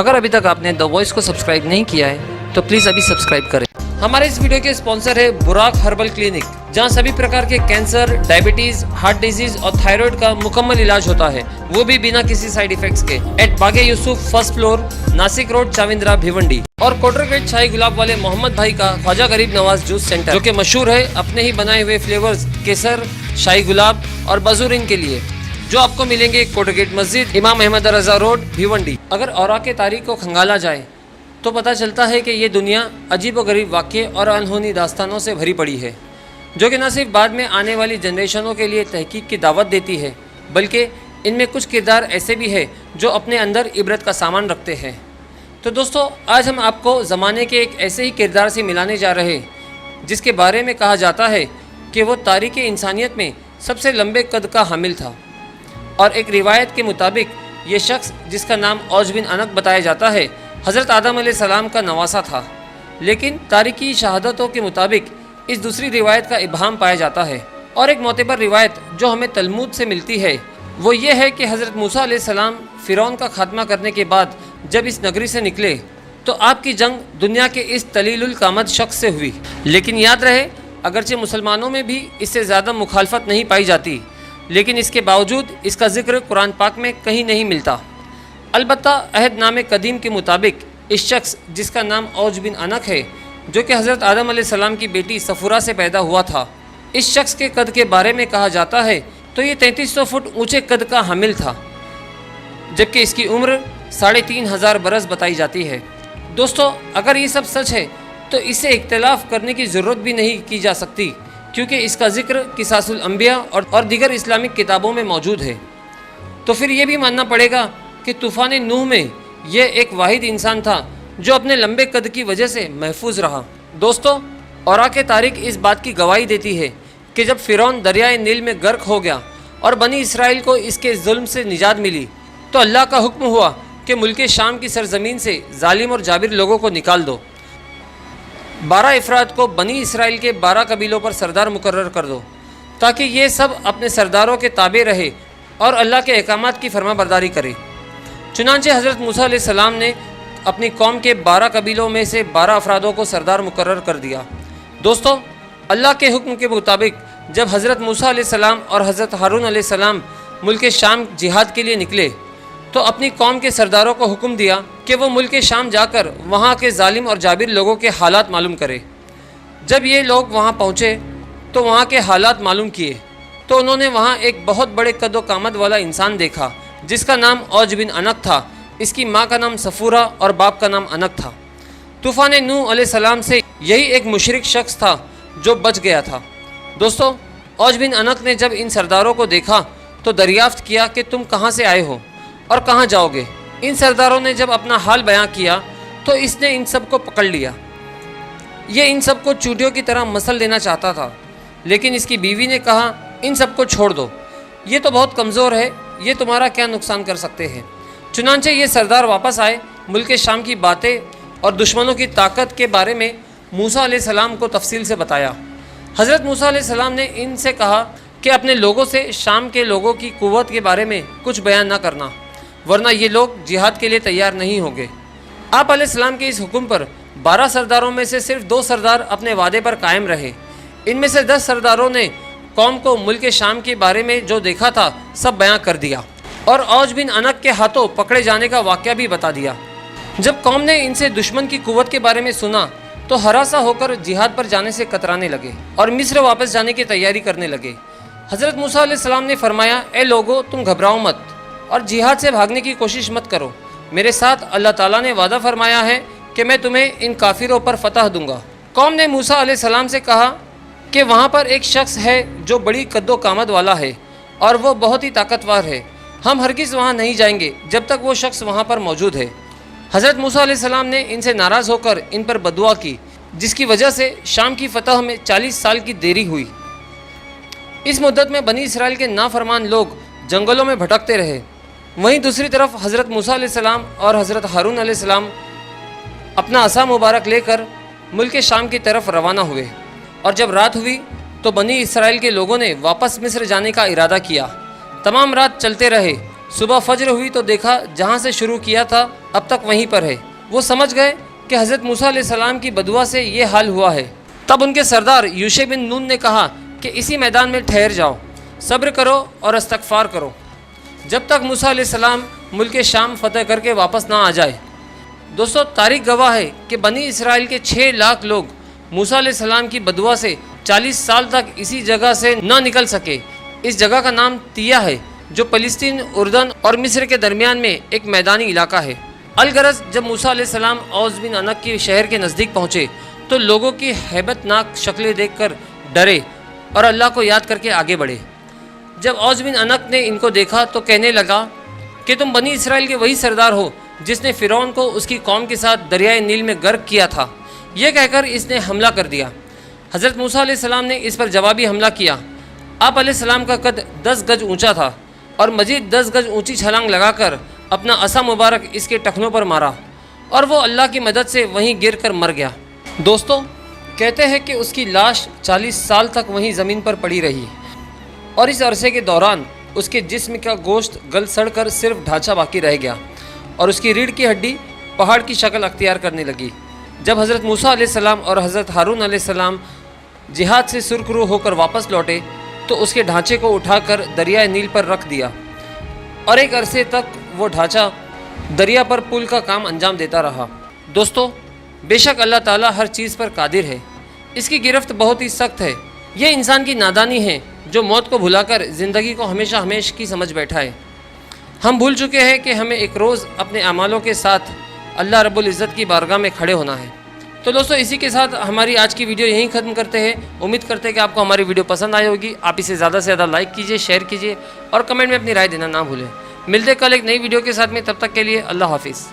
अगर अभी तक आपने द वॉइस को सब्सक्राइब नहीं किया है तो प्लीज़ अभी सब्सक्राइब करें। हमारे इस वीडियो के स्पॉन्सर है बुराक हर्बल क्लिनिक, जहां सभी प्रकार के कैंसर, डायबिटीज, हार्ट डिजीज और थायराइड का मुकम्मल इलाज होता है, वो भी बिना किसी साइड इफेक्ट्स के। एट बागे Yusuf first floor, Nashik road, Chavindra, Bhiwandi. और कोटरगेट शाही गुलाब वाले मोहम्मद भाई का ख्वाजा गरीब नवाज जूस सेंटर, जो कि मशहूर है अपने ही बनाए हुए फ्लेवर्स केसर, शाही गुलाब और बजूरिन के लिए, जो आपको मिलेंगे कोटरगेट मस्जिद, इमाम अहमद रजा रोड, भिवंडी। अगर औरा के तारीख को खंगाला जाए तो पता चलता है कि ये दुनिया अजीब व गरीब वाक़े और अनहोनी दास्तानों से भरी पड़ी है, जो कि न सिर्फ बाद में आने वाली जनरेशनों के लिए तहकीक की दावत देती है, बल्कि इनमें कुछ किरदार ऐसे भी हैं जो अपने अंदर इबरत का सामान रखते हैं। तो दोस्तों, आज हम आपको ज़माने के एक ऐसे ही किरदार से मिलाने जा रहे हैं जिसके बारे में कहा जाता है कि वो तारीख़ इंसानियत में सबसे लंबे कद का हामिल था। और एक रिवायत के मुताबिक ये शख्स, जिसका नाम औज बिन अनक बताया जाता है, हज़रत आदम अलैहिस्सलाम का नवासा था। लेकिन तारीख़ी शहादतों के मुताबिक इस दूसरी रिवायत का इबहाम पाया जाता है। और एक मोतबर रिवायत जो हमें तलमूद से मिलती है वो ये है कि हज़रत मूसा अलैहिस्सलाम फ़िरौन का खात्मा करने के बाद जब इस नगरी से निकले तो आपकी जंग दुनिया के इस तलीलुल कामत शख्स से हुई। लेकिन याद रहे, अगरचे मुसलमानों में भी इससे ज़्यादा मुखालफत नहीं पाई जाती, लेकिन इसके बावजूद इसका ज़िक्र कुरान पाक में कहीं नहीं मिलता। अलबत्ता अहदनामे कदीम के मुताबिक इस शख्स, जिसका नाम औज बिन अनक है, जो कि हज़रत आदम अलैहिस्सलाम की बेटी सफ़ुरा से पैदा हुआ था, इस शख्स के कद के बारे में कहा जाता है तो ये 3300 फुट ऊंचे कद का हामिल था, जबकि इसकी उम्र 3500 बरस बताई जाती है। दोस्तों, अगर ये सब सच है तो इससे इख्तिलाफ करने की ज़रूरत भी नहीं की जा सकती, क्योंकि इसका ज़िक्र किसासुल अंबिया और दीगर इस्लामिक किताबों में मौजूद है। तो फिर ये भी मानना पड़ेगा कि तूफ़ान नूह में यह एक वाहिद इंसान था जो अपने लंबे कद की वजह से महफूज रहा। दोस्तों, औरा के तारीख इस बात की गवाही देती है कि जब फ़िरौन दरियाए नील में गर्क हो गया और बनी इसराइल को इसके जुल्म से निजात मिली, तो अल्लाह का हुक्म हुआ कि मुल्क शाम की सरजमीन से जालिम और जाबिर लोगों को निकाल दो। 12 अफराद को बनी इसराइल के 12 कबीलों पर सरदार मुकर्रर कर दो, ताकि ये सब अपने सरदारों के ताबे रहे और अल्लाह के अहकामात की फरमाबरदारी करे। चुनांचे हज़रत मूसा अलैहिस्सलाम ने अपनी कौम के 12 कबीलों में से 12 अफरादों को सरदार मुकर्रर कर दिया। दोस्तों, अल्लाह के हुक्म के मुताबिक जब हज़रत मूसा अलैहिस्सलाम और हज़रत हारून अलैहिस्सलाम मुल्क शाम जिहाद के लिए निकले तो अपनी कौम के सरदारों को हुक्म दिया कि वो मुल्क शाम जाकर वहाँ के जालिम और जाबिर लोगों के हालात मालूम करें। जब ये लोग वहाँ पहुँचे तो वहाँ के हालात मालूम किए तो उन्होंने वहाँ एक बहुत बड़े कदो कामत वाला इंसान देखा, जिसका नाम औज बिन अनक था। इसकी माँ का नाम सफ़ूरा और बाप का नाम अनक था। तूफ़ान नूह अलैहिस्सलाम से यही एक मुशरिक शख्स था जो बच गया था। दोस्तों, औज बिन अनक ने जब इन सरदारों को देखा तो दरियाफ्त किया कि तुम कहाँ से आए हो और कहाँ जाओगे। इन सरदारों ने जब अपना हाल बयां किया तो इसने इन सब को पकड़ लिया। ये इन सब को चूटियों की तरह मसल देना चाहता था, लेकिन इसकी बीवी ने कहा, इन सब को छोड़ दो, ये तो बहुत कमज़ोर है, ये तुम्हारा क्या नुकसान कर सकते हैं। चुनांचे ये सरदार वापस आए, मुल्क शाम की बातें और दुश्मनों की ताकत के बारे में मूसा अलैहिस्सलाम को तफसील से बताया। हज़रत मूसा अलैहिस्सलाम ने इनसे कहा कि अपने लोगों से शाम के लोगों की कुव्वत के बारे में कुछ बयान ना करना, वरना ये लोग जिहाद के लिए तैयार नहीं होंगे। आप अलैहिस्सलाम के इस हुक्म पर 12 सरदारों में से सिर्फ 2 सरदार अपने वादे पर कायम रहे। इनमें से 10 सरदारों ने कौम को मुल्क शाम के बारे में जो देखा था सब बयां कर दिया और औज बिन अनक के हाथों पकड़े जाने का वाक़या भी बता दिया। जब कौम ने इनसे दुश्मन की कुव्वत के बारे में सुना तो हरासा होकर जिहाद पर जाने से कतराने लगे और मिस्र वापस जाने की तैयारी करने लगे। हज़रत मूसा अलैहिस्सलाम ने फरमाया, ए लोगो, तुम घबराओ मत और जिहाद से भागने की कोशिश मत करो। मेरे साथ अल्लाह ताला ने वादा फरमाया है कि मैं तुम्हें इन काफिरों पर फतह दूंगा। कौम ने मूसा अलैहिस्सलाम से कहा कि वहाँ पर एक शख्स है जो बड़ी कद्दो कामत वाला है और वो बहुत ही ताकतवर है। हम हरगिज़ वहाँ नहीं जाएंगे जब तक वो शख्स वहाँ पर मौजूद है। हज़रत मूसा अलैहिस्सलाम ने इनसे नाराज़ होकर इन पर बदुआ की, जिसकी वजह से शाम की फ़तह में 40 साल की देरी हुई। इस मुद्दत में बनी इसराइल के नाफरमान लोग जंगलों में भटकते रहे। वहीं दूसरी तरफ हज़रत मूसा अलैहिस्सलाम और हज़रत हारून अलैहिस्सलाम अपना असा मुबारक लेकर मुल्क शाम की तरफ रवाना हुए। और जब रात हुई तो बनी इसराइल के लोगों ने वापस मिस्र जाने का इरादा किया। तमाम रात चलते रहे صبح فجر ہوئی تو دیکھا جہاں سے شروع کیا تھا اب تک وہیں پر ہے۔ وہ سمجھ گئے کہ حضرت موسیٰ علیہ السلام کی بدعا سے یہ حال ہوا ہے۔ تب ان کے سردار یوشع بن نون نے کہا کہ اسی میدان میں ٹھہر جاؤ، صبر کرو اور استغفار کرو جب تک موسیٰ علیہ السلام ملک شام فتح کر کے واپس نہ آ جائے۔ دوستو، تاریخ گواہ ہے کہ بنی اسرائیل کے 6 لاکھ لوگ موسیٰ علیہ السلام کی بدعا سے 40 سال تک اسی جگہ سے نہ نکل سکے۔ اس جگہ کا نام تیہ ہے، جو فلسطین، اردن اور مصر کے درمیان میں ایک میدانی علاقہ ہے۔ الغرض جب موسیٰ علیہ السلام اوز بن عنق کے شہر کے نزدیک پہنچے تو لوگوں کی ہیبت ناک شکلیں دیکھ کر ڈرے اور اللہ کو یاد کر کے آگے بڑھے۔ جب اوز بن عنق نے ان کو دیکھا تو کہنے لگا کہ تم بنی اسرائیل کے وہی سردار ہو جس نے فرعون کو اس کی قوم کے ساتھ دریائے نیل میں غرق کیا تھا۔ یہ کہہ کر اس نے حملہ کر دیا۔ حضرت موسیٰ علیہ السلام نے اس پر جوابی حملہ کیا۔ آپ علیہ السلام کا قد 10 گز اونچا تھا اور مزید 10 گز اونچی چھلانگ لگا کر اپنا عصا مبارک اس کے ٹخنوں پر مارا اور وہ اللہ کی مدد سے وہیں گر کر مر گیا۔ دوستو، کہتے ہیں کہ اس کی لاش 40 سال تک وہیں زمین پر پڑی رہی اور اس عرصے کے دوران اس کے جسم کا گوشت گل سڑ کر صرف ڈھانچہ باقی رہ گیا اور اس کی ریڑھ کی ہڈی پہاڑ کی شکل اختیار کرنے لگی۔ جب حضرت موسیٰ علیہ السلام اور حضرت ہارون علیہ السلام جہاد سے سرخرو ہو کر واپس لوٹے تو اس کے ڈھانچے کو اٹھا کر دریائے نیل پر رکھ دیا اور ایک عرصے تک وہ ڈھانچہ دریا پر پل کا کام انجام دیتا رہا۔ دوستو، بے شک اللہ تعالیٰ ہر چیز پر قادر ہے۔ اس کی گرفت بہت ہی سخت ہے۔ یہ انسان کی نادانی ہے جو موت کو بھلا کر زندگی کو ہمیشہ ہمیشہ کی سمجھ بیٹھا ہے۔ ہم بھول چکے ہیں کہ ہمیں ایک روز اپنے اعمالوں کے ساتھ اللہ رب العزت کی بارگاہ میں کھڑے ہونا ہے۔ تو دوستو، اسی کے ساتھ ہماری آج کی ویڈیو یہیں ختم کرتے ہیں۔ امید کرتے ہیں کہ آپ کو ہماری ویڈیو پسند آئی ہوگی۔ آپ اسے زیادہ سے زیادہ لائک کیجئے، شیئر کیجئے اور کمنٹ میں اپنی رائے دینا نہ بھولیں۔ ملتے کل ایک نئی ویڈیو کے ساتھ میں، تب تک کے لیے اللہ حافظ۔